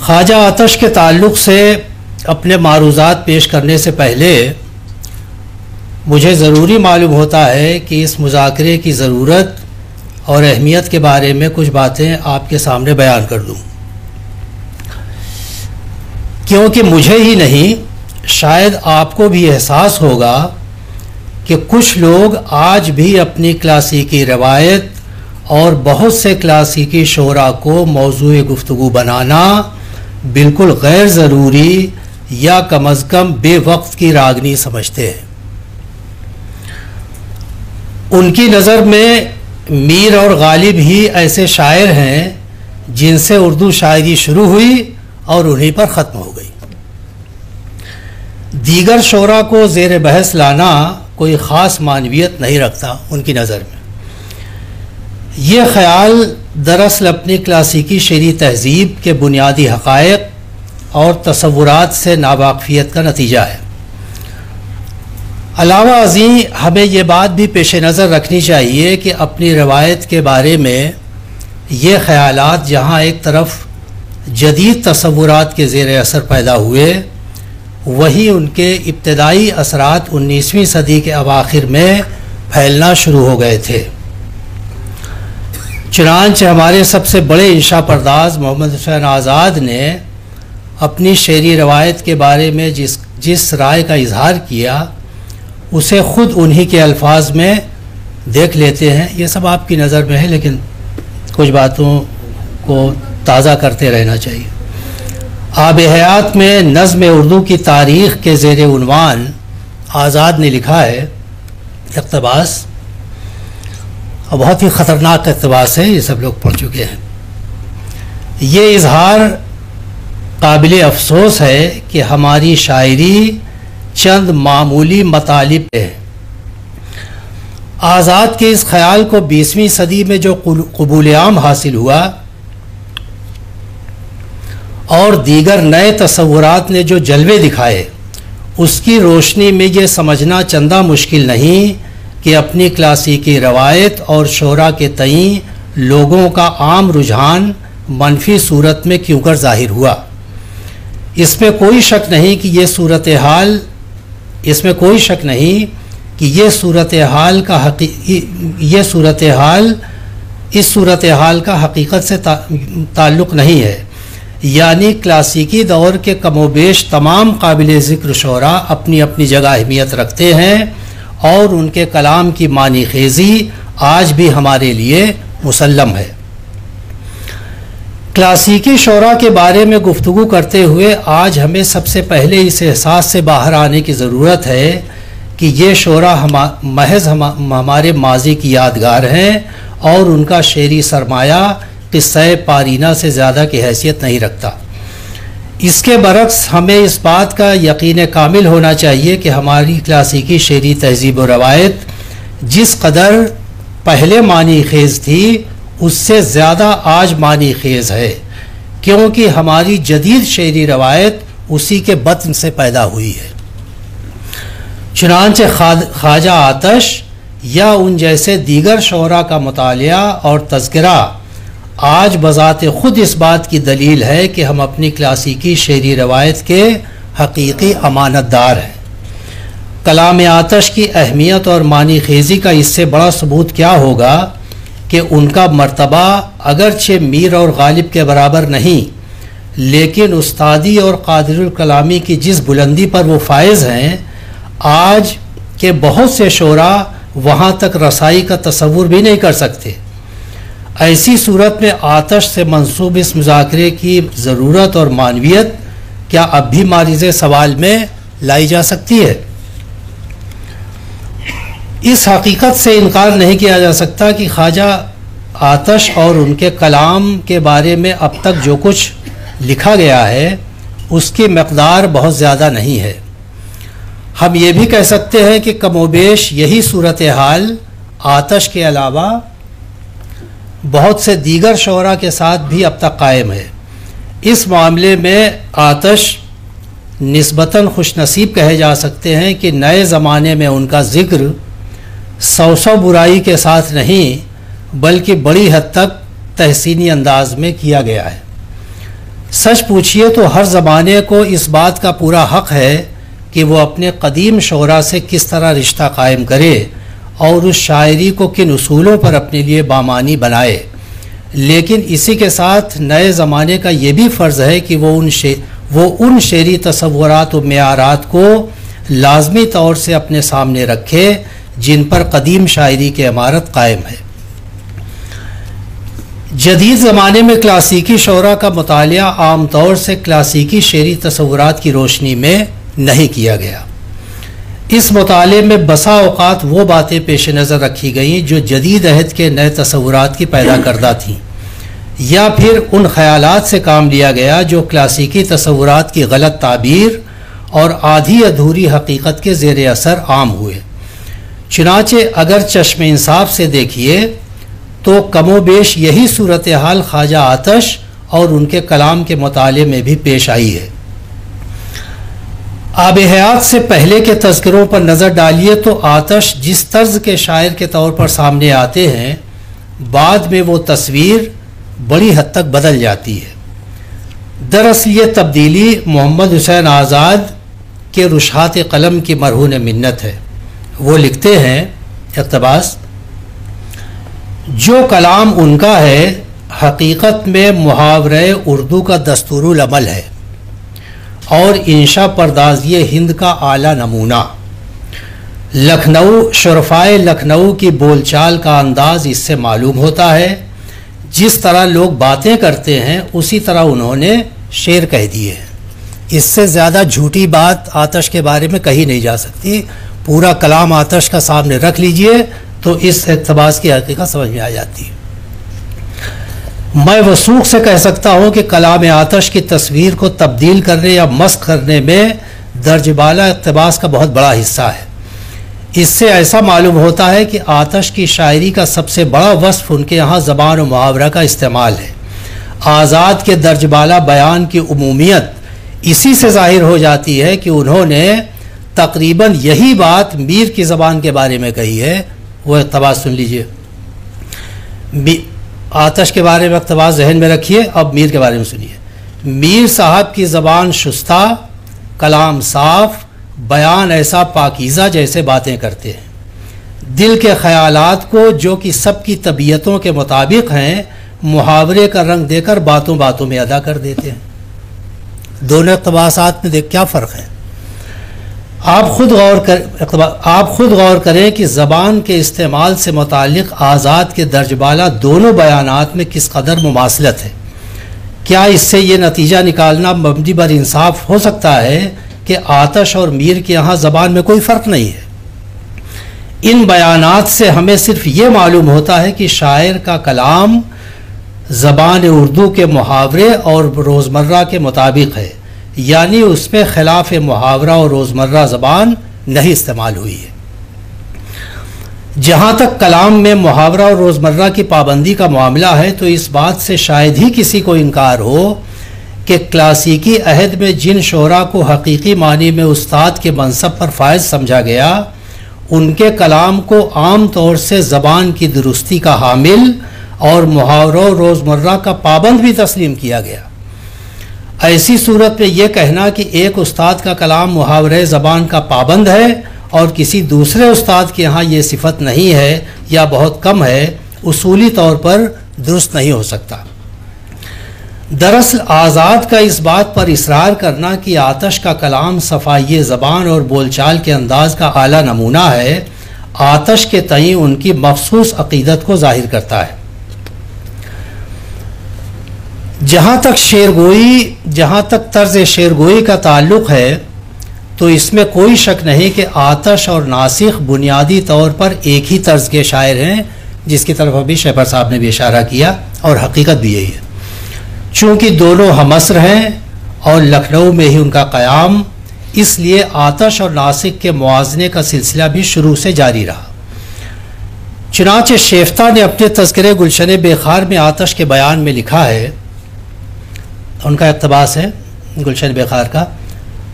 ख्वाजा आतश के ताल्लुक़ से अपने मारूज़ात पेश करने से पहले मुझे ज़रूरी मालूम होता है कि इस मुज़ाकरे की ज़रूरत और अहमियत के बारे में कुछ बातें आपके सामने बयान कर दूं, क्योंकि मुझे ही नहीं शायद आपको भी एहसास होगा कि कुछ लोग आज भी अपनी क्लासिकी रवायत और बहुत से क्लासिकी शोरा को मौजूए गुफ्तगू बनाना बिल्कुल गैर ज़रूरी या कम अज़ कम बेवक्त की रागनी समझते हैं। उनकी नज़र में मीर और गालिब ही ऐसे शायर हैं जिनसे उर्दू शायरी शुरू हुई और उन्हीं पर ख़त्म हो गई। दीगर शोरा को ज़ेर बहस लाना कोई ख़ास मानवियत नहीं रखता उनकी नज़र में। ये ख़याल दरअसल अपनी क्लासिकी शेरी तहज़ीब के बुनियादी हक़ाइक़ और तसव्वुरात से नावाक़फ़ियत का नतीजा है। अलावा अज़ीं हमें ये बात भी पेश नज़र रखनी चाहिए कि अपनी रवायत के बारे में ये ख़यालात जहाँ एक तरफ जदीद तसव्वुरात के ज़ेर असर पैदा हुए, वहीं उनके इब्तदाई असरात 19वीं सदी के अवाखिर में फैलना शुरू हो गए थे। चुनांचे हमारे सबसे बड़े इंशा परदाज मोहम्मद हुसैन आज़ाद ने अपनी शेरी रवायत के बारे में जिस राय का इजहार किया उसे ख़ुद उन्हीं के अल्फाज में देख लेते हैं। ये सब आपकी नज़र में है, लेकिन कुछ बातों को ताज़ा करते रहना चाहिए। आब हयात में नज़्म उर्दू की तारीख़ के ज़ेर उन्वान आज़ाद ने लिखा है, इक़्तिबास, और बहुत ही ख़तरनाक इक़्तिबास है, ये सब लोग पढ़ चुके हैं। ये इजहार काबिल अफसोस है कि हमारी शायरी चंद मामूली मतालिब है। आज़ाद के इस ख्याल को 20वीं सदी में जो क़बूल आम हासिल हुआ और दीगर नए तसव्वुरात ने जो जलवे दिखाए, उसकी रोशनी में ये समझना चंदा मुश्किल नहीं कि अपनी क्लासिकी रवायत और शोरा के तईं लोगों का आम रुझान मनफी सूरत में क्यों कर ज़ाहिर हुआ। इसमें कोई शक नहीं कि ये सूरत हाल इस सूरत हाल का हकीकत से ताल्लुक़ नहीं है। यानी क्लासिकी दौर के कमोबेश तमाम काबिल ज़िक्र शोरा अपनी अपनी जगह अहमियत रखते हैं और उनके कलाम की मानी खेज़ी आज भी हमारे लिए मुसल्लम है। क्लासिकी शोरा के बारे में गुफ्तगू करते हुए आज हमें सबसे पहले इस एहसास से बाहर आने की ज़रूरत है कि ये शोरा महज हमारे माजी की यादगार हैं और उनका शेरी सरमाया क़िस्सा पारीना से ज़्यादा की हैसियत नहीं रखता। इसके बरक्स हमें इस बात का यकीन कामिल होना चाहिए कि हमारी क्लासिकी शेरी तहज़ीब व रवायत जिस कदर पहले मानी खेज़ थी, उससे ज़्यादा आज मानी खेज़ है, क्योंकि हमारी जदीद शेरी रवायत उसी के बत्न से पैदा हुई है। चुनांचे ख्वाजा आतश या उन जैसे दीगर शोरा का मुतालिया और तज़किरा आज बज़ात ख़ुद इस बात की दलील है कि हम अपनी क्लासिकी शेरी रवायत के हकीकी अमानतदार हैं। कलाम आतश की अहमियत और मानी खेज़ी का इससे बड़ा सबूत क्या होगा कि उनका मर्तबा अगरचे मीर और गालिब के बराबर नहीं, लेकिन उस्तादी और कादिरुल कलामी की जिस बुलंदी पर वो फायज़ हैं, आज के बहुत से शोरा वहाँ तक रसाई का तसव्वुर भी नहीं कर सकते। ऐसी सूरत में आतश से मंसूब इस मुज़ाकरे की ज़रूरत और मानवियत क्या अब भी मारिज़े सवाल में लाई जा सकती है। इस हकीकत से इनकार नहीं किया जा सकता कि ख्वाजा आतश और उनके कलाम के बारे में अब तक जो कुछ लिखा गया है उसकी मकदार बहुत ज़्यादा नहीं है। हम ये भी कह सकते हैं कि कमोबेश यही सूरत हाल आतश के अलावा बहुत से दीगर शोरा के साथ भी अब तक कायम है। इस मामले में आतश निस्बतन खुशनसीब कहे जा सकते हैं कि नए ज़माने में उनका ज़िक्र सौ बुराई के साथ नहीं बल्कि बड़ी हद तक तहसीनी अंदाज में किया गया है। सच पूछिए तो हर ज़माने को इस बात का पूरा हक़ है कि वो अपने कदीम शोरा से किस तरह रिश्ता कायम करे और उस शायरी को किन उसूलों पर अपने लिए बामानी बनाए, लेकिन इसी के साथ नए ज़माने का ये भी फ़र्ज़ है कि वो उन शेरी तसव्वुरात व मेयारात को लाजमी तौर से अपने सामने रखे जिन पर कदीम शायरी की इमारत कायम है। जदीद ज़माने में क्लासिकी शोरा का मुतालिया आम तौर से क्लासिकी शेरी तसव्वुरात की रोशनी में नहीं किया गया। इस मुताले में बसा औक़ात वो बातें पेश नज़र रखी गईं जो जदीद अहद के नए तसव्वुरात की पैदा करदा थीं, या फिर उन ख़यालात से काम लिया गया जो क्लासिकी तसव्वुरात की गलत ताबीर और आधी अधूरी हकीकत के ज़ेर असर आम हुए। चुनाचे अगर चश्मे इंसाफ से देखिए तो कमोबेश यही सूरत हाल ख्वाजा आतश और उनके कलाम के मुताले में भी पेश आई है। आब हयात से पहले के तज़किरों पर नज़र डालिए तो आतश जिस तर्ज के शायर के तौर पर सामने आते हैं, बाद में वो तस्वीर बड़ी हद तक बदल जाती है। दरअसल ये तब्दीली मोहम्मद हुसैन आज़ाद के रुशात कलम की मरहून मिन्नत है। वो लिखते हैं, इक़्तिबास, जो कलाम उनका है हकीकत में मुहावरे उर्दू का दस्तूरुल अमल है और इंशा परदाज़ी हिंद का आला नमूना। लखनऊ शुरफ़ाए लखनऊ की बोलचाल का अंदाज़ इससे मालूम होता है। जिस तरह लोग बातें करते हैं उसी तरह उन्होंने शेर कह दिए हैं। इससे ज़्यादा झूठी बात आतश के बारे में कही नहीं जा सकती। पूरा कलाम आतश का सामने रख लीजिए तो इस इक़्तिबास की हकीकत समझ में आ जाती है। मैं वसूख से कह सकता हूँ कि कलाम आतश की तस्वीर को तब्दील करने या मस्ख करने में दर्जबाला इक़्तिबास का बहुत बड़ा हिस्सा है। इससे ऐसा मालूम होता है कि आतश की शायरी का सबसे बड़ा वस्फ़ उनके यहाँ ज़बान और मुहावरा का इस्तेमाल है। आज़ाद के दर्जबाला बयान की उमूमियत इसी से ज़ाहिर हो जाती है कि उन्होंने तकरीबन यही बात मीर की ज़बान के बारे में कही है। वो इक़्तिबास सुन लीजिए। आतश के बारे में इक़्तिबास जहन में रखिए, अब मीर के बारे में सुनिए। मीर साहब की ज़बान शुस्ता, कलाम साफ़, बयान ऐसा पाकीज़ा जैसे बातें करते हैं। दिल के ख़यालात को जो कि सबकी तबीयतों के मुताबिक हैं मुहावरे का रंग देकर बातों बातों में अदा कर देते हैं। दोनों इक़्तिबासात में देख क्या फ़र्क है। आप खुद गौर करें कि ज़बान के इस्तेमाल से मुताल्लिक़ आज़ाद के दर्जबाला दोनों बयानात में किस कदर मुमासलत है। क्या इससे ये नतीजा निकालना मबनी बर इंसाफ हो सकता है कि आतश और मीर के यहाँ ज़बान में कोई फ़र्क नहीं है। इन बयानात से हमें सिर्फ ये मालूम होता है कि शायर का कलाम ज़बान उर्दू के मुहावरे और रोज़मर्रा के मुताबिक है, यानी उसमें खिलाफ मुहावरा और रोज़मर्रा ज़बान नहीं इस्तेमाल हुई है। जहाँ तक कलाम में मुहावरा और रोज़मर्रा की पाबंदी का मामला है तो इस बात से शायद ही किसी को इनकार हो कि क्लासिकी अहद में जिन शोरा को हकीकी मानी में उस्ताद के मनसब पर फायज समझा गया, उनके कलाम को आम तौर से ज़बान की दुरुस्ती का हामिल और मुहावरों रोज़मर्रा का पाबंद भी तस्लीम किया गया। ऐसी सूरत में यह कहना कि एक उस्ताद का कलाम मुहावरे ज़बान का पाबंद है और किसी दूसरे उस्ताद के यहाँ ये सिफत नहीं है या बहुत कम है, उसूली तौर पर दुरुस्त नहीं हो सकता। दरअसल आज़ाद का इस बात पर इसरार करना कि आतश का कलाम सफ़ाई ज़बान और बोलचाल के अंदाज का आला नमूना है, आतश के तईं उनकी मखसूस अक़ीदत को ज़ाहिर करता है। जहाँ तक तर्ज शेरगोई का ताल्लुक़ है तो इसमें कोई शक नहीं कि आतश और नासिख बुनियादी तौर पर एक ही तर्ज के शायर हैं, जिसकी तरफ अभी शहबर साहब ने भी इशारा किया और हकीकत भी यही है। चूँकि दोनों हमअस्र हैं और लखनऊ में ही उनका क़याम, इसलिए आतश और नासिक के मुआज़ने का सिलसिला भी शुरू से जारी रहा। चुनांचे शेफ्ता ने अपने तज़किरे गुलशन बेखार में आतश के बयान में लिखा है, उनका इक़्तिबास है गुलशन बेखार का,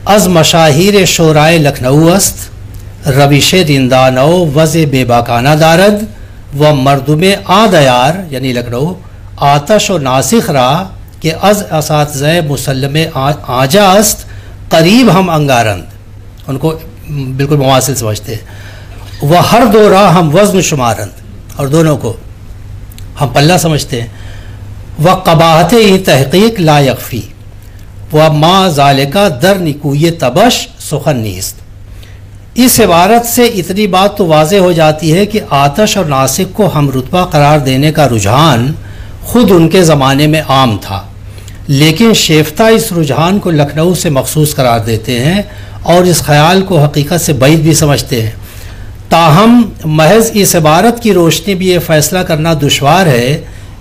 अज़ मशाहिर शोराए लखनऊ अस्त रविश रिंदानो वज़ बेबाकाना दारद व मर्दुम आदयार, यानी लखनऊ, आतश और नासिख रा कि अज असातिज़े मुसल्लम आजा अस्त करीब हम अंगारंद, उनको बिल्कुल मुवासिल समझते हैं। वह हर दो राह हम वज़्न शुमारंद, और दोनों को हम पल्ला समझते हैं। वह कबाहत ही तहक़ीक़ ला यकफ़ी व मा ज़ालिका दर निकूय तबश सुखन नीस्त। इस इबारत से इतनी बात तो वाज़े हो जाती है कि आतश और नासिक को हम रुतबा करार देने का रुझान खुद उनके ज़माने में आम था, लेकिन शेफ्ता इस रुझान को लखनऊ से मखसूस करार देते हैं और इस ख्याल को हकीकत से बैद भी समझते हैं। ताहम महज इस इबारत की रोशनी भी ये फ़ैसला करना दुश्वार है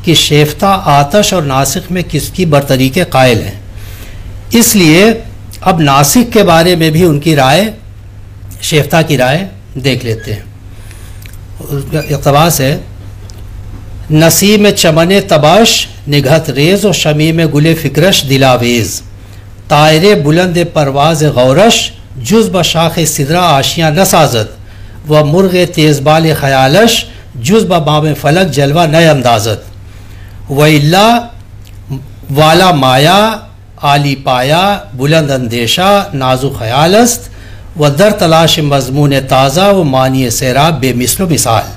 कि शेफ्ता आतश और नासिक में किसकी बरतरी के कायल हैं। इसलिए अब नासिक के बारे में भी उनकी राय, शेफ्ता की राय देख लेते हैं। इक़्तिबास है, नसीम चमन तबाश निगहत रेज़ और शमीम गुले फ़िक्रश दिलावेज़, तायरे बुलंद परवाज़ गौरश जुज़ बशाख़ सिदरा आशियाँ न साजत, व मुर्ग़ तेज़बाल ख़यालश जुज़ बाब फ़लक जलवा नए अंदाज़त, व इल्ला वाला माया आली पाया बुलंद अंदेशा नाजु ख़यालस्त, व दर तलाश मजमून ताज़ा व मानी सैराब बेमिसल मिसाल।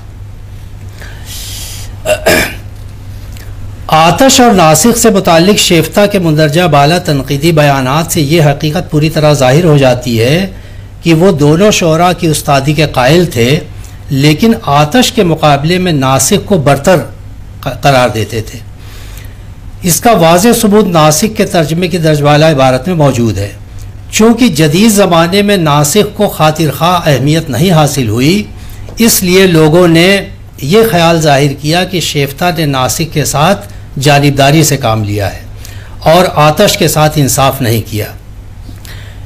आतश और नासिक से मुतालिक शेफ्ता के मुंदरजा बाला तनकीदी बयानात से ये हकीकत पूरी तरह ज़ाहिर हो जाती है कि वो दोनों शोरा की उस्तादी के कायल थे, लेकिन आतश के मुकाबले में नासिक को बरतर करार देते थे। इसका वाज़ेह सबूत नासिक के तर्जमे की दर्जवाला इबारत में मौजूद है। चूँकि जदीद ज़माने में नासिक को खातिर खा अहमियत नहीं हासिल हुई, इसलिए लोगों ने यह ख्याल ज़ाहिर किया कि शेफ्ता ने नासिक के साथ जानिबदारी से काम लिया है और आतश के साथ इंसाफ नहीं किया।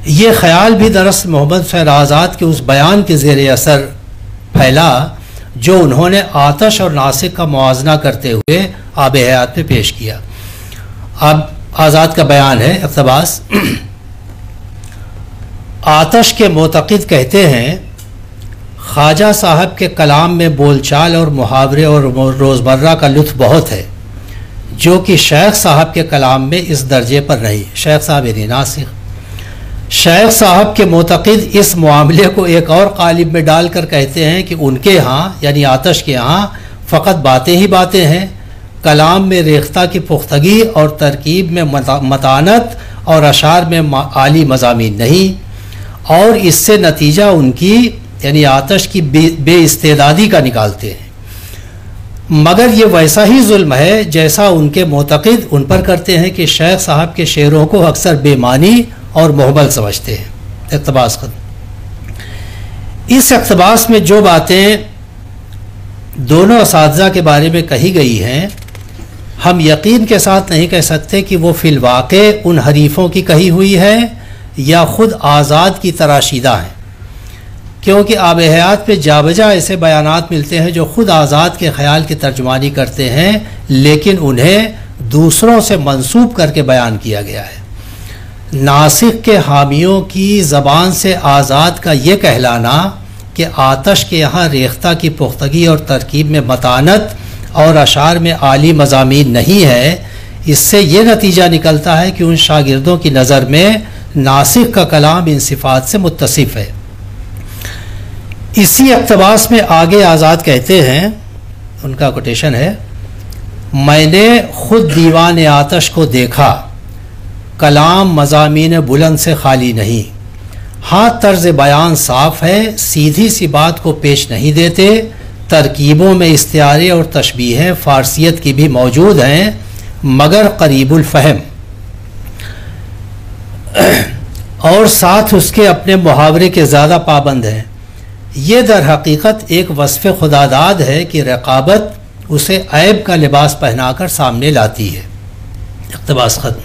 ये ख्याल भी दरअसल मोहम्मद हुसैन आज़ाद के उस बयान के ज़ेर असर फैला जो उन्होंने आतश और नासिक का मुआजना करते हुए आब हयात में पेश किया। अब आज़ाद का बयान है, इक़्तिबास, आतश के मोतक़िद कहते हैं, ख्वाजा साहब के कलाम में बोलचाल और मुहावरे और रोज़मर्रा का लुत्फ़ बहुत है, जो कि शेख साहब के कलाम में इस दर्जे पर नहीं। शेख साहब यानी नासिक। शेख साहब के मोतक़िद इस मामले को एक और कालिब में डालकर कहते हैं कि उनके यहाँ यानी आतश के यहाँ फ़कत बातें ही बातें हैं, कलाम में रेख्ता की पुख्तगी और तरकीब में मतानत और अशार में आली मज़ामीन नहीं, और इससे नतीजा उनकी यानी आतश की बेइस्तेदादी का निकालते हैं। मगर ये वैसा ही जुल्म है जैसा उनके मोतक़िद उन पर करते हैं कि शेख साहब के शेरों को अक्सर बेमानी और मोहबल समझते हैं। इक़्तिबास इस इक़्तिबास में जो बातें दोनों असातिज़ा के बारे में कही गई हैं, हम यकीन के साथ नहीं कह सकते कि वो फिलवाक़े उन हरीफ़ों की कही हुई है या ख़ुद आज़ाद की तराशीदा हैं, क्योंकि आब हयात में जाबजा ऐसे बयानात मिलते हैं जो ख़ुद आज़ाद के ख़याल की तर्जुमानी करते हैं, लेकिन उन्हें दूसरों से मंसूब करके बयान किया गया है। नासिक के हामियों की ज़बान से आज़ाद का ये कहलाना कि आतश के यहाँ रेख्ता की पुख्तगी और तरकीब में मतानत और अशार में आली मज़ामीन नहीं है, इससे ये नतीजा निकलता है कि उन शागिर्दों की नज़र में नासिक का कलाम इन सिफ़ात से मुत्तसिफ़ है। इसी इक़्तिबास में आगे आज़ाद कहते हैं, उनका कोटेशन है, मैंने ख़ुद दीवान आतश को देखा, कलाम मज़ामीन बुलंद से खाली नहीं, हाँ तर्ज़ बयान साफ़ है, सीधी सी बात को पेश नहीं देते, तरकीबों में इस्तिआरे और तशबीहें फ़ारसियत की भी मौजूद हैं, मगर करीबुल फ़हम, और साथ उसके अपने मुहावरे के ज़्यादा पाबंद हैं। ये दर हकीकत एक वस्फ़ खुदादाद है कि रक़ाबत उसे ऐब का लिबास पहनाकर सामने लाती है। इक़्तिबास ख़त्म।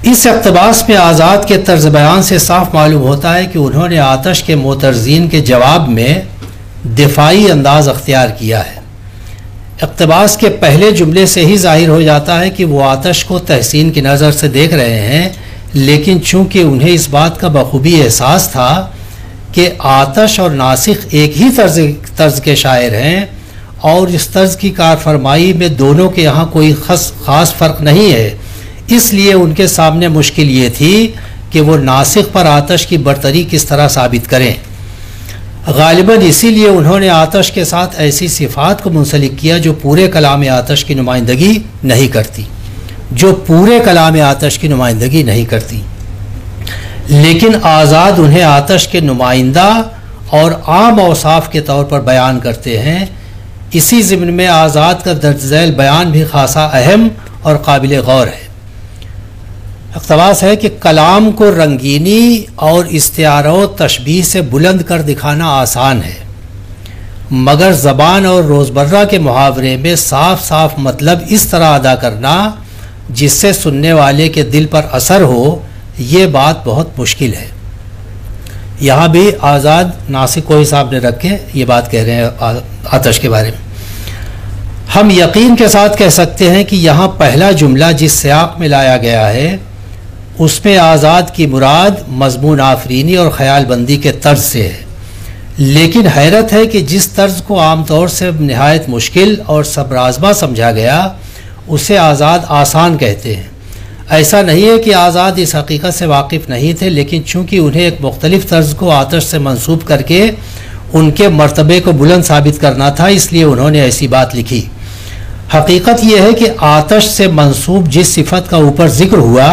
इस इक़्तिबास में आज़ाद के तर्ज़ बयान से साफ मालूम होता है कि उन्होंने आतश के मोतरज़ीन के जवाब में दिफाई अंदाज अख्तियार किया है। इक़्तिबास के पहले जुमले से ही ज़ाहिर हो जाता है कि वो आतश को तहसीन की नज़र से देख रहे हैं, लेकिन चूँकि उन्हें इस बात का बखूबी एहसास था कि आतश और नासिक एक ही तर्ज के शायर हैं और इस तर्ज की कारफरमाई में दोनों के यहाँ कोई ख़ास फ़र्क नहीं है, इसलिए उनके सामने मुश्किल ये थी कि वो नासिख पर आतश की बरतरी किस तरह साबित करें। गालिबन इसीलिए उन्होंने आतश के साथ ऐसी सिफ़ात को मुंसलिक किया जो पूरे कलाम आतश की नुमाइंदगी नहीं करती, नहीं करती। लेकिन आज़ाद उन्हें आतश के नुमाइंदा और आम औसाफ के तौर पर बयान करते हैं। इसी ज़िम्न में आज़ाद का दर्ज झैल बयान भी खासा अहम और काबिल गौर है। इक़्तिबास है कि कलाम को रंगीनी और इस्तिआरा व तशबीह से बुलंद कर दिखाना आसान है, मगर ज़बान और रोज़मर्रा के मुहावरे में साफ साफ मतलब इस तरह अदा करना जिससे सुनने वाले के दिल पर असर हो, ये बात बहुत मुश्किल है। यहाँ भी आज़ाद नासिक को ही सामने रख के ये बात कह रहे हैं आतश के बारे में। हम यकीन के साथ कह सकते हैं कि यहाँ पहला जुमला जिस सियाक में लाया गया है उसमें आज़ाद की मुराद मज़मून आफरीनी और ख़यालबंदी के तर्ज से है, लेकिन हैरत है कि जिस तर्ज को आम तौर से नहायत मुश्किल और सबराज़मा समझा गया उसे आज़ाद आसान कहते हैं। ऐसा नहीं है कि आज़ाद इस हकीकत से वाकिफ़ नहीं थे, लेकिन चूँकि उन्हें एक मुख्तलिफ तर्ज को आतश से मंसूब करके उनके मर्तबे को बुलंद साबित करना था, इसलिए उन्होंने ऐसी बात लिखी। हकीकत यह है कि आतश से मंसूब जिस सिफत का ऊपर जिक्र हुआ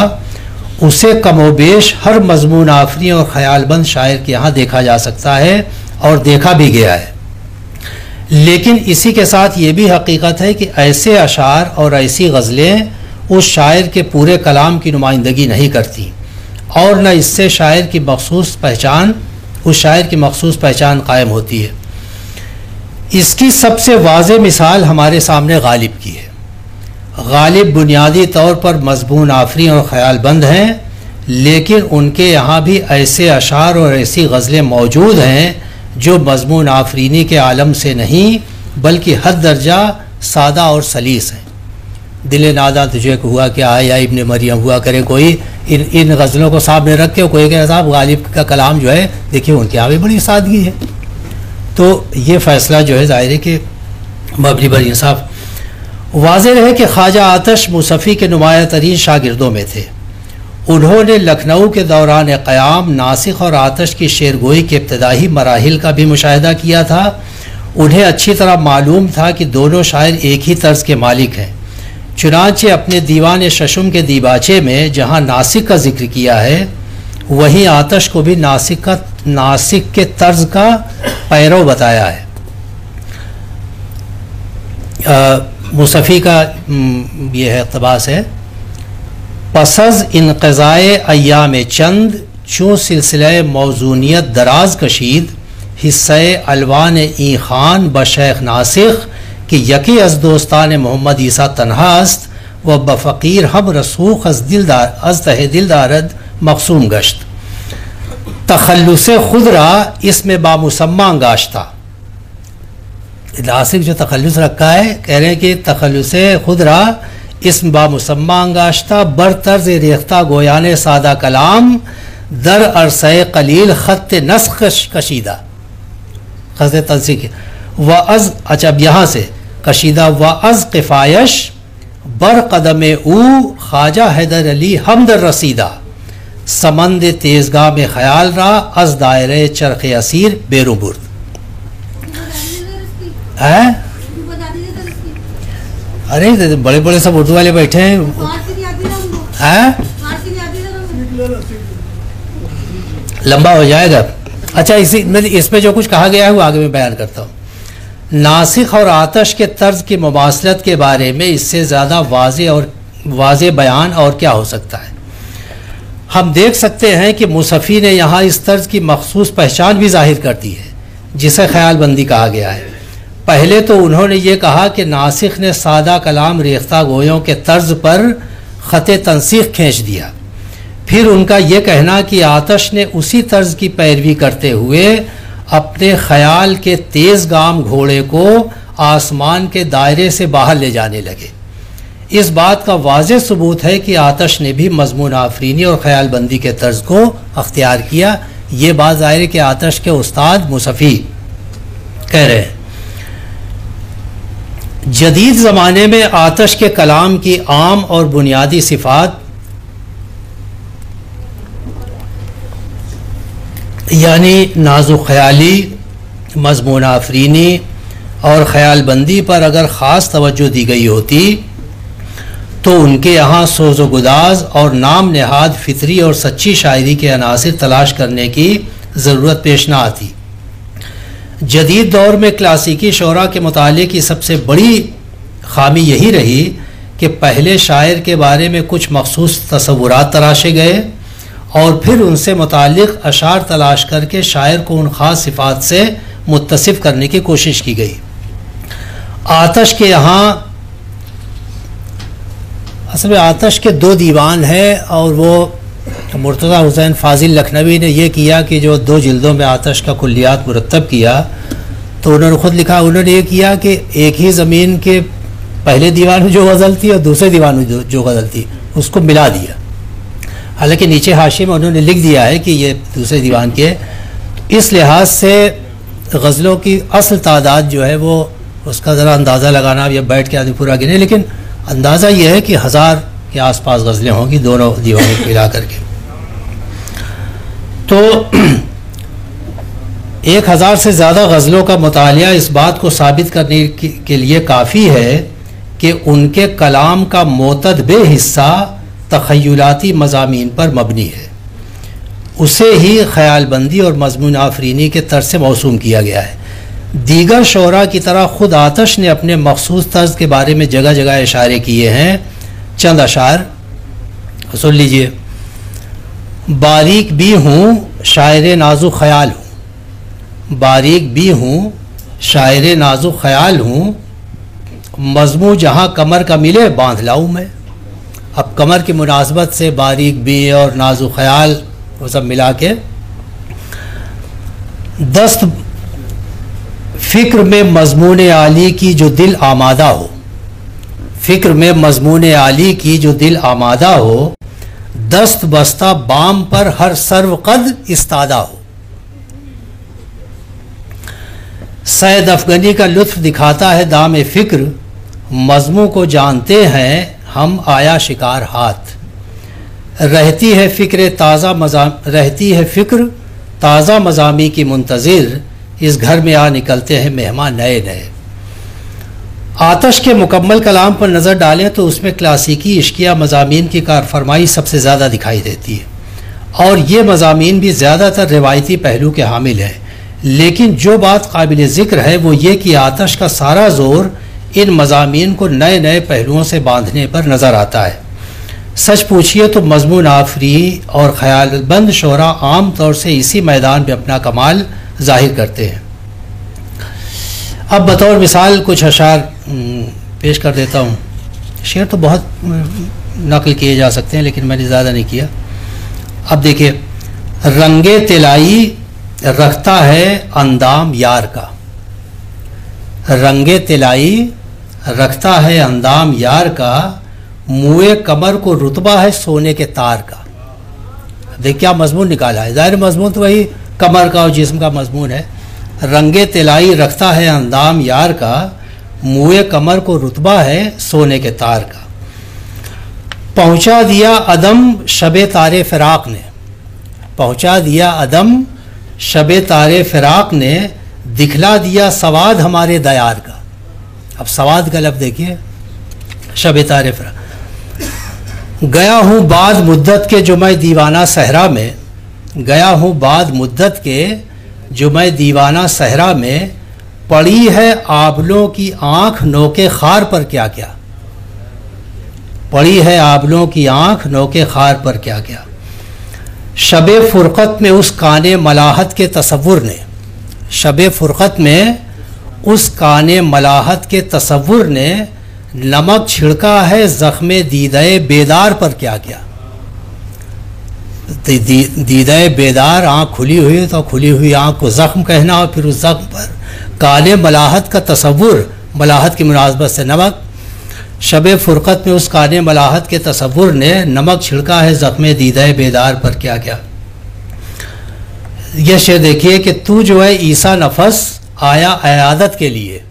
उसे कमोबेश हर मजमून आफरी और ख़यालबंद शायर के यहाँ देखा जा सकता है और देखा भी गया है। लेकिन इसी के साथ ये भी हकीकत है कि ऐसे अशार और ऐसी गज़लें उस शायर के पूरे कलाम की नुमाइंदगी नहीं करती और न इससे शायर की मखसूस पहचान कायम होती है। इसकी सबसे वाज़ेह मिसाल हमारे सामने गालिब की है। गालिब बुनियादी तौर पर मज़मून आफरी और ख़यालबंद हैं, लेकिन उनके यहाँ भी ऐसे अशार और ऐसी गज़लें मौजूद हैं जो मज़मून आफरीनी के आलम से नहीं बल्कि हद दर्जा सादा और सलीस हैं। दिल नादा तुझे हुआ क्या है या इब्न मरियम हुआ करे, कोई इन गज़लों को सामने रख के कोई कहे साहब गालिब का कलाम जो है देखिए उनके यहाँ भी बड़ी सादगी है। तो ये फ़ैसला जो है ज़ाहिर है कि मबनी बर इंसाफ। वाज़ेह रहे कि ख्वाजा आतश मुसफ़ी के नुमाया तरीन शागिर्दों में थे। उन्होंने लखनऊ के दौरान क़याम नासिख और आतश की शेरगोई के इब्तदाई मराहिल का भी मुशाहिदा किया था। उन्हें अच्छी तरह मालूम था कि दोनों शायर एक ही तर्ज के मालिक हैं। चुनांचे अपने दीवान शशुम के दीबाचे में जहाँ नासिक का जिक्र किया है वहीं आतश को भी नासिक के तर्ज का पैरव बताया है। मुसफ़ी का ये है इक़्तिबास है, पसज़ इनक़ज़ाए अय्याम चंद चूँ सिलसिले मौज़ूनियत दराज कशीद हिस्से अलवान ई ख़ान बशेख नासिख कि यकी अज़ दोस्तान मोहम्मद ईसा तनहास्त व बफ़कीर हम रसूख अज़ तहे दिलदारद मक़सूम गश्त। तखल्लुसे खुदरा इसमें बामुसम्मा अंगाश्ता। नासिक जो तखल्लुस रखा है कह रहे हैं कि तखल्लुसे खुदरा इसम बामुसम्मा अंगाश्ता बर तर्ज रेख्ता गोयाने सादा कलाम दर अरसे कलील ख़त नस्ख कशीदा ख़त तंसीक व अज़। अच्छा अब यहाँ से कशीदा व अज़ किफ़ायश बर कदम ऊ ख्वाजा हैदर अली हमदर रसीदा समंद तेज़गाह में ख्याल रहा अज़ दायरे चरख़ असीर बेरुबुर्द है। अरे बड़े बड़े सब उर्दू वाले बैठे हैं। लंबा हो जाएगा। अच्छा इसमें जो कुछ कहा गया है वो आगे मैं बयान करता हूँ। नासिख और आतश के तर्ज की मुमासलत के बारे में इससे ज़्यादा वाज़ेह बयान और क्या हो सकता है। हम देख सकते हैं कि मुसफ़ी ने यहाँ इस तर्ज की मखसूस पहचान भी ज़ाहिर कर दी है जिसे ख़यालबंदी कहा गया है। पहले तो उन्होंने ये कहा कि नासिख ने सादा कलाम रेख्ता गोयों के तर्ज पर ख़त तंसीख खींच दिया। फिर उनका ये कहना कि आतश ने उसी तर्ज की पैरवी करते हुए अपने ख्याल के तेज़ गाम घोड़े को आसमान के दायरे से बाहर ले जाने लगे। इस बात का वाज़ेह सबूत है कि आतश ने भी मज़मून आफरीनी और ख़यालबंदी के तर्ज को अख्तियार किया। ये बात ज़ाहिर है कि आतश के उस्ताद मुसफ़ी कह रहे हैं। जदीद ज़माने में आतश के कलाम की आम और बुनियादी सिफ़ात यानी नाजुक ख़याली, मज़मून आफरीनी और ख़यालबंदी पर अगर ख़ास तवज्जो दी गई होती तो उनके यहाँ सोज़ो गुदाज और नाम नहाद फितरी और सच्ची शायरी के अनासिर तलाश करने की ज़रूरत पेश ना आती। जदीद दौर में क्लासिकी शोरा के मुताले की सबसे बड़ी ख़ामी यही रही कि पहले शायर के बारे में कुछ मखसूस तसव्वुरात तराशे गए और फिर उनसे मुतालिक अशार तलाश करके शायर को उन ख़ास सिफ़ात से मुत्तसिफ़ करने की कोशिश की गई। आतश के यहाँ असल में आतश के 2 दीवान हैं और वो मुर्तज़ा हुसैन फ़ाज़िल लखनवी ने यह किया कि जो 2 जिल्दों में आतश का कुल्लियात मुरत्तब किया तो उन्होंने ख़ुद लिखा, उन्होंने ये किया कि एक ही ज़मीन के पहले दीवान में जो गज़ल थी और दूसरे दीवान में जो गज़ल थी उसको मिला दिया। हालांकि नीचे हाशिए में उन्होंने लिख दिया है कि ये दूसरे दीवान के, इस लिहाज से गज़लों की असल तादाद जो है वो उसका ज़रा अंदाज़ा लगाना या बैठ के आदमी पूरा गिने, लेकिन अंदाज़ा ये है कि 1000 के आसपास गज़लें होंगी दोनों दीवानों को मिला करके। तो 1000 से ज़्यादा गज़लों का मुतालिया इस बात को साबित करने के लिए काफ़ी है कि उनके कलाम का मोतदबे हिस्सा तख़य्युलाती मज़ामीन पर मबनी है। उसे ही ख़यालबंदी और मज़मून आफरीनी के तर्ज से मौसूम किया गया है। दीगर शोरा की तरह ख़ुद आतश ने अपने मखसूस तर्ज के बारे में जगह जगह इशारे किए हैं। चंद अशार सुन लीजिए। बारीक भी हूँ शायर नाजुक ख़याल हूँ, बारीक भी हूँ शायर नाजुक ख़याल हूँ, मज़मू जहाँ कमर का मिले बांध लाऊँ मैं। अब कमर की मुनासबत से बारीक भी और नाजुक ख़याल वो सब मिला के दस्त फ़िक्र में मज़मून आली की जो दिल आमादा हो, फ़िक्र में मज़मून आली की जो दिल आमादा हो, दस्त बस्ता बाम पर हर सर्व कद इस्तादा हो। सैद अफ़ग़नी का लुत्फ़ दिखाता है दाम फ़िक्र, मज़मू को जानते हैं हम आया शिकार हाथ। रहती है फ़िक्र ताज़ा मज़ामी की मुंतज़िर, इस घर में आ निकलते हैं मेहमान नए नए। आतश के मुकम्मल कलाम पर नज़र डालें तो उसमें क्लासिकी इश्किया मज़ामीन की कारफरमाई सबसे ज़्यादा दिखाई देती है और ये मज़ामीन भी ज़्यादातर रिवायती पहलू के हामिल हैं। लेकिन जो बात काबिल ज़िक्र है वो ये कि आतश का सारा ज़ोर इन मज़ामीन को नए नए पहलुओं से बांधने पर नज़र आता है। सच पूछिए तो मज़मून आफरी और ख़यालबंद शोरा आम तौर से इसी मैदान में अपना कमाल ज़ाहिर करते हैं। अब बतौर मिसाल कुछ अशार पेश कर देता हूँ। शेर तो बहुत नकल किए जा सकते हैं लेकिन मैंने ज़्यादा नहीं किया। अब देखिए, रंगे तिलाई रखता है अंदाम यार का, रंगे तिलाई रखता है अंदाम यार का, मुए कमर को रुतबा है सोने के तार का। देख क्या मजमून निकाला है, ज़ाहिर मजमून तो वही कमर का और जिस्म का मजमून है। रंगे तिलाई रखता है अंदाम यार का, मुए कमर को रुतबा है सोने के तार का। पहुँचा दिया अदम शबे तारे फ़िराक़ ने, पहुँचा दिया अदम शबे तारे फ़िराक़ ने, दिखला दिया सवाद हमारे दयार का। अब सवाद का लफ्ज़ देखिए, शबे तारे फ़िराक़। गया हूँ बाद मुद्दत के जो मैं दीवाना सहरा में, गया हूँ बाद मुद्दत के जो मैं दीवाना सहरा में, पड़ी है आबलों की आँख नोके खार पर क्या क्या, पड़ी है आबलों की आँख नोके खार पर क्या क्या। शबे फ़ुरक़त में उस काने मलाहत के तसव्वुर ने, शबे फ़ुरक़त में उस काने मलाहत के तसव्वुर ने, नमक छिड़का है ज़ख्मे दीदाए बेदार पर क्या क्या। दीदाए बेदार, आँख खुली हुई तो खुली हुई आँख को ज़ख्म कहना और फिर उस ज़ख्म पर काने मलाहत का तसव्वुर, मलाहत की मुनासबत से नमक। शबे फ़ुरक़त में उस काने मलाहत के तसव्वुर ने, नमक छिड़का है ज़ख्मे दीदाए बेदार पर क्या क्या। यह शेर देखिए कि तू जो है ईसा नफस आया अयादत के लिए,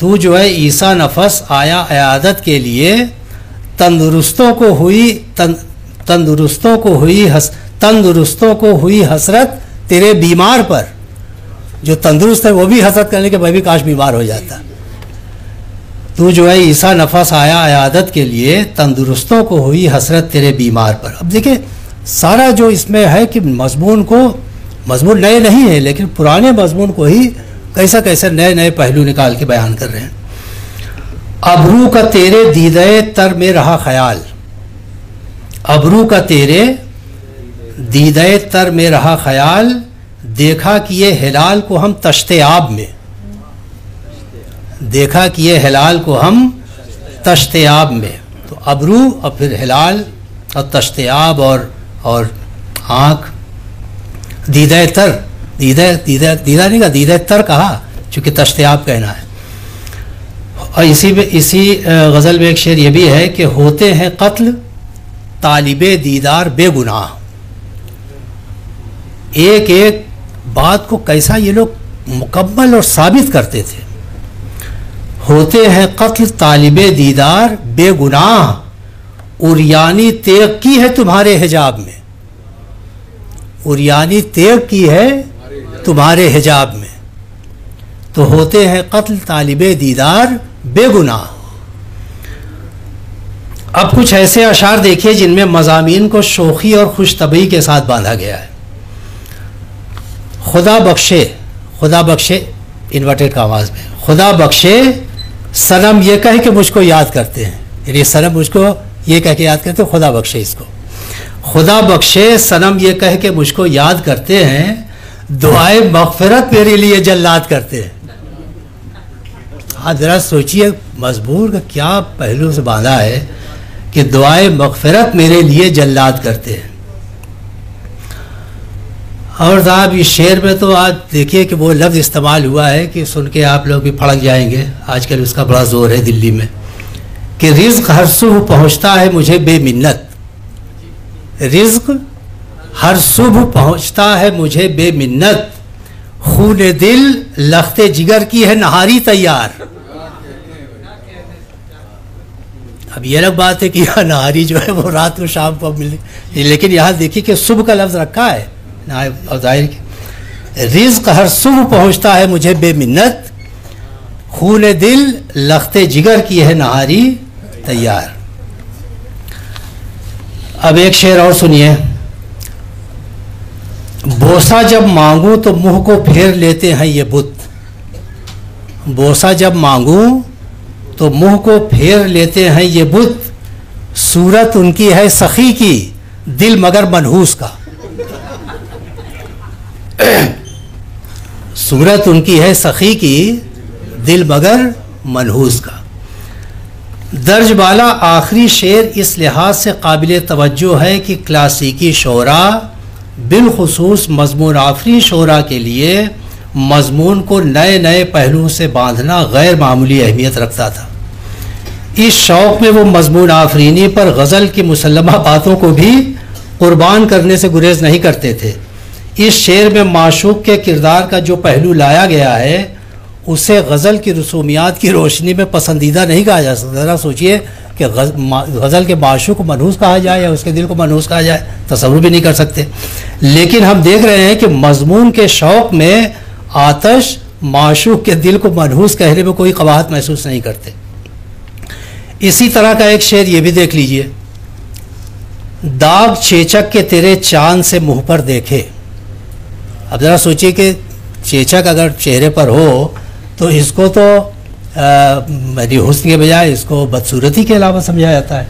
तू जो है ईसा नफस आया अयादत के लिए, तंदुरुस्तों को हुई हसरत तेरे बीमार पर। जो तंदुरुस्त है वो भी हसरत करने के मैं भी काश बीमार हो जाता। तू जो है ईसा नफस आया अयादत के लिए, तंदुरुस्तों को हुई हसरत तेरे बीमार पर। अब देखिए सारा जो इसमें है कि मजमून नए नहीं है, लेकिन पुराने मजमून को ही कैसे नए नए पहलू निकाल के बयान कर रहे हैं। अबरू का तेरे दीदे तर में रहा ख्याल, अबरू का तेरे दीदे तर में रहा ख्याल, देखा कि ये हिलाल को हम तश्ते आब में, देखा कि ये हिलाल को हम तश्ते आब में। तो अबरू और फिर हिलाल और तश्ते आब और आँख, दीदा तर, दीदा नहीं कहा, दीदा तर कहा, चूँकि तश्ते आब कहना है। और इसी गज़ल में एक शेर ये भी है कि होते हैं कत्ल तालिबे दीदार बेगुनाह। एक एक बात को कैसा ये लोग मुकम्मल और साबित करते थे। होते हैं कत्ल तालिबे दीदार बेगुनाह, उरियानी तेग की है तुम्हारे हिजाब में, उरियानी तेग की है तुम्हारे हिजाब में। तो होते हैं कत्ल तालिबे दीदार बेगुनाह। अब कुछ ऐसे अशार देखिए जिनमें मज़ामीन को शोखी और खुशतबई के साथ बांधा गया है। खुदा बख्शे इन्वर्टेड का आवाज़ में, खुदा बख्शे सनम ये कह के मुझको याद करते हैं, यानी सनम मुझको ये कह के याद करते हैं, खुदा बख्शे इसको, खुदा बख्शे सनम ये कह के मुझको याद करते हैं, दुआए मग़फ़िरत मेरे लिए जल्लाद करते हैं। हाँ ज़रा सोचिए मजबूर का क्या पहलू से बांधा है कि दुआए मग़फ़िरत मेरे लिए जल्लाद करते हैं। और साहब इस शेर में तो आज देखिए कि वो लफ्ज़ इस्तेमाल हुआ है कि सुन के आप लोग भी फड़क जाएंगे, आजकल उसका बड़ा ज़ोर है दिल्ली में, कि रिज़्क़ हर सुबह पहुँचता है मुझे बेमिन्नत, रिज़्क़ हर सुबह पहुँचता है मुझे बेमिन्नत, खूने दिल लख्ते जिगर की है नहारी तैयार। अब ये अलग बात है कि यहाँ नहारी जो है वो रात को शाम को मिले, लेकिन यहाँ देखिए कि सुबह का लफ्ज़ रखा है और जाहिर रिज़्क़ हर सुबह पहुँचता है मुझे बेमिन्नत, खूने दिल लख्ते जिगर की है नहारी तैयार। अब एक शेर और सुनिए। बोसा जब मांगूं तो मुंह को फेर लेते हैं ये बुत, बोसा जब मांगूं तो मुंह को फेर लेते हैं ये बुत, सूरत उनकी है सखी की दिल मगर मनहूस का, सूरत उनकी है सखी की दिल मगर मनहूस का। दर्ज बाला आखिरी शेर इस लिहाज से काबिल तवज्जो है कि क्लासिकी शोरा बिलखुसूस मज़मून आफरी शोरा के लिए मज़मून को नए नए पहलुओं से बांधना गैर मामूली अहमियत रखता था। इस शौक़ में वो मज़मून आफरीनी पर गज़ल की मुसल्लमा बातों को भी कुर्बान करने से गुरेज नहीं करते थे। इस शेर में माशूक के किरदार का जो पहलू लाया गया है उसे गज़ल की रसूमियात की रोशनी में पसंदीदा नहीं कहा जा सकता। ज़रा सोचिए कि गज़ल के माशूक को मनहूस कहा जाए या उसके दिल को मनहूस कहा जाए, तसव्वुर भी नहीं कर सकते। लेकिन हम देख रहे हैं कि मज़मून के शौक़ में आतश माशूक के दिल को मनहूस कहने में कोई क़बाहत महसूस नहीं करते। इसी तरह का एक शेर ये भी देख लीजिए। दाग चेचक के तेरे चांद से मुँह पर देखे। अब ज़रा सोचिए कि चेचक अगर चेहरे पर हो तो इसको तो हुस्न के बजाय इसको बदसूरती के अलावा समझा जाता है।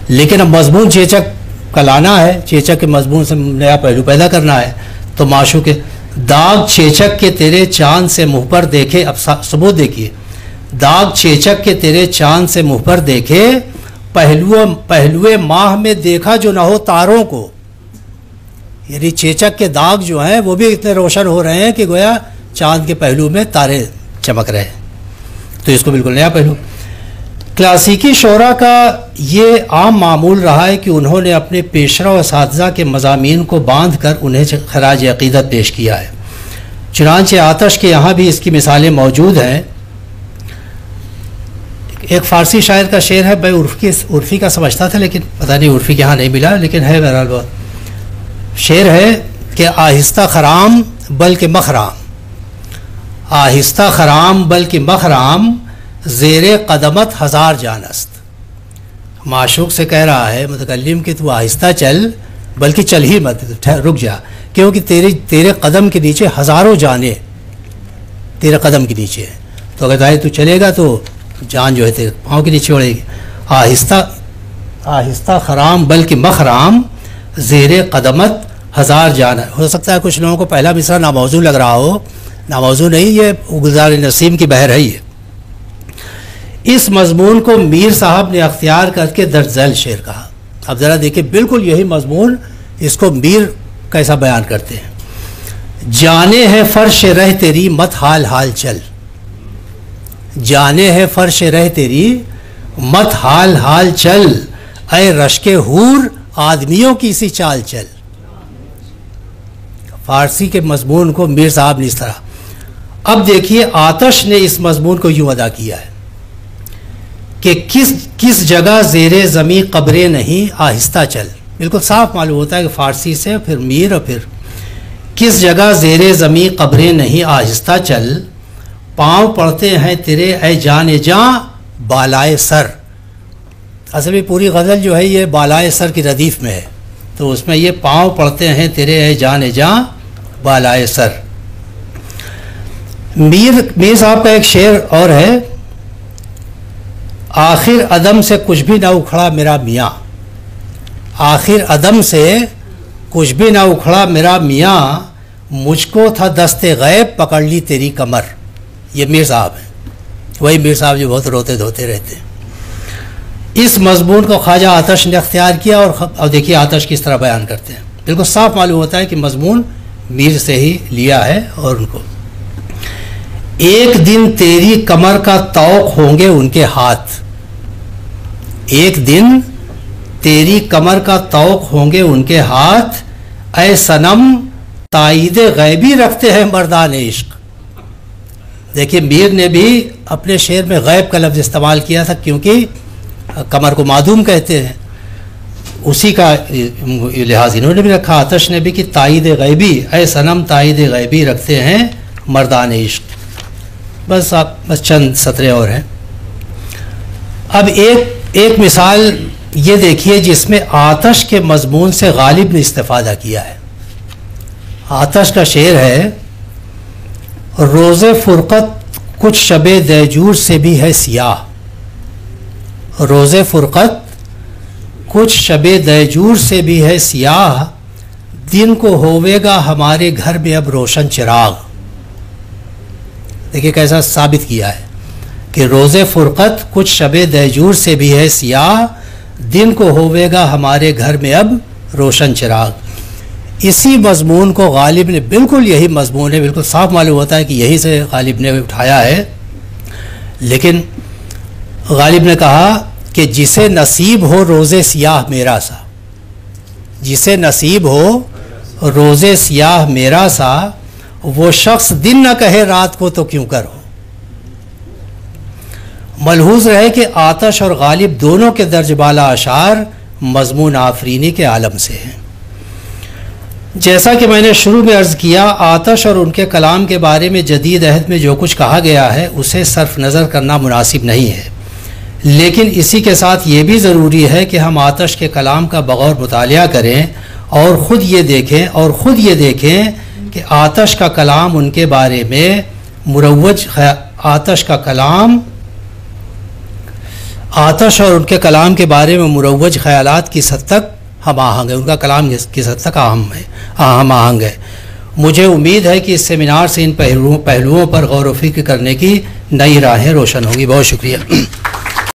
लेकिन अब मज़मून चेचक का लाना है, चेचक के मज़मून से नया पहलू पैदा करना है, तो माशूक के दाग चेचक के तेरे चांद से मुँह पर देखे। अब सबूत देखिए, दाग चेचक के तेरे चांद से मुँह पर देखे, पहलुए माह में देखा जो ना हो तारों को। यानी चेचक के दाग जो हैं वो भी इतने रोशन हो रहे हैं कि गोया चांद के पहलू में तारे चमक रहे हैं, तो इसको बिल्कुल नया पहलू। क्लासिकी शोरा का ये आम मामूल रहा है कि उन्होंने अपने पेशरा असातिज़ा के मज़ामीन को बांध कर उन्हें खराज अक़ीदत पेश किया है। चुनांचे आतश के यहाँ भी इसकी मिसालें मौजूद हैं। एक फ़ारसी शायर का शेर है, मैं उर्फ़ी का समझता था लेकिन पता नहीं उर्फ़ी के यहाँ नहीं मिला, लेकिन है बहरहाल बहुत शेर है कि आहिस्ता खराम बल्कि मखराम, आहिस्ता खराम बल्कि मखराम, ज़ेरे कदमत हज़ार जानस्त। माशूक से कह रहा है मुतकल्लिम कि तू आहिस्ता चल, बल्कि चल ही मत, रुक जा, क्योंकि तेरे कदम के नीचे हज़ारों जाने तेरे कदम के नीचे है। तो अगर भाई तू चलेगा तो जान जो है तेरे पाँव के नीचे उड़ेगी। आहिस्ता खराम बल्कि मखराम, ज़ेरे कदमत हज़ार जान। हो सकता है कुछ लोगों को पहला मिसरा नामौजू लग रहा हो, नामौजू नहीं, ये गुलजार नसीम की बहर है। ये इस मजमून को मीर साहब ने अख्तियार करके दर्ज झैल शेर कहा। अब ज़रा देखिए, बिल्कुल यही मजमून, इसको मीर कैसा बयान करते हैं। जाने है फर्श रह तेरी मत हाल हाल चल, जाने है फर्श रह तेरी मत हाल हाल चल, ऐ रश्के हूर आदमियों की सी चाल चल। फारसी के मजमून को मीर साहब ने इस तरह। अब देखिए आतश ने इस मजमून को यूं अदा किया है कि किस जगह ज़ेरे ज़मी कब्रें नहीं आहिस्ता चल। बिल्कुल साफ मालूम होता है कि फ़ारसी से फिर मीर और फिर किस जगह ज़ेरे ज़मी कब्रें नहीं आहिस्ता चल, पाँव पड़ते हैं तेरे ऐ जाने जा बालाए सर। असल में पूरी गज़ल जो है ये बालाए सर की रदीफ़ में है, तो उसमें ये पाँव पड़ते हैं तेरे ऐ जाने जा बालाए सर। मीर साहब का एक शेर और है, आखिर अदम से कुछ भी ना उखड़ा मेरा मियाँ, आखिर अदम से कुछ भी ना उखड़ा मेरा मियाँ, मुझको था दस्ते गैब पकड़ ली तेरी कमर। ये मीर साहब हैं, वही मीर साहब जो बहुत रोते धोते रहते हैं। इस मजमून को ख्वाजा आतश ने अख्तियार किया और देखिए आतश किस तरह बयान करते हैं। बिल्कुल साफ मालूम होता है कि मजमून मीर से ही लिया है। और उनको एक दिन तेरी कमर का तौक होंगे उनके हाथ, एक दिन तेरी कमर का तौक होंगे उनके हाथ, ऐ सनम ताईद गैबी रखते हैं मर्दान इश्क। देखिए मीर ने भी अपने शेर में गैब का लफ्ज़ इस्तेमाल किया था, क्योंकि कमर को मादूम कहते हैं, उसी का लिहाज इन्होंने भी रखा, आतश ने भी, कि ताईद गैबी, ऐ सनम ताईद गैबी रखते हैं मर्दान इश्क। बस चंद सतरे और हैं। अब एक मिसाल ये देखिए जिसमें आतश के मजमून से गालिब ने इस्तिफादा किया है। आतश का शेर है, रोज़े फुरकत कुछ शबे दैजूर से भी है सियाह, रोज़े फुरकत कुछ शबे दैजूर से भी है सियाह, दिन को होवेगा हमारे घर में अब रोशन चिराग। देखिए कैसा साबित किया है कि रोज़े फुरकत कुछ शबे दैजूर से भी है सियाह, दिन को होवेगा हमारे घर में अब रोशन चिराग। इसी मजमून को गालिब ने, बिल्कुल यही मजमून है, बिल्कुल साफ मालूम होता है कि यही से गालिब ने उठाया है। लेकिन गालिब ने कहा कि जिसे नसीब हो रोज़े सियाह मेरा सा, जिसे नसीब हो रोज़े सियाह मेरा सा, वो शख्स दिन न कहे रात को तो क्यों कर हो। मलहूज रहे कि आतश और गालिब दोनों के दर्ज बाला अशार मजमून आफरीनी के आलम से हैं। जैसा कि मैंने शुरू में अर्ज़ किया, आतश और उनके कलाम के बारे में जदीद अहद में जो कुछ कहा गया है उसे सर्फ नज़र करना मुनासिब नहीं है, लेकिन इसी के साथ ये भी ज़रूरी है कि हम आतश के कलाम का बगौर मुतालिया करें और ख़ुद ये देखें कि आतश का कलाम उनके बारे में मुरव्वज, आतश का कलाम, आतश और उनके कलाम के बारे में मुरव्वज ख़यालात किस हद तक हम आहंग है, उनका कलाम किस हद तक हम आहंग है। मुझे उम्मीद है कि इस सेमिनार से इन पहलुओं पर गौर व फिक्र करने की नई राहें रोशन होंगी। बहुत शुक्रिया।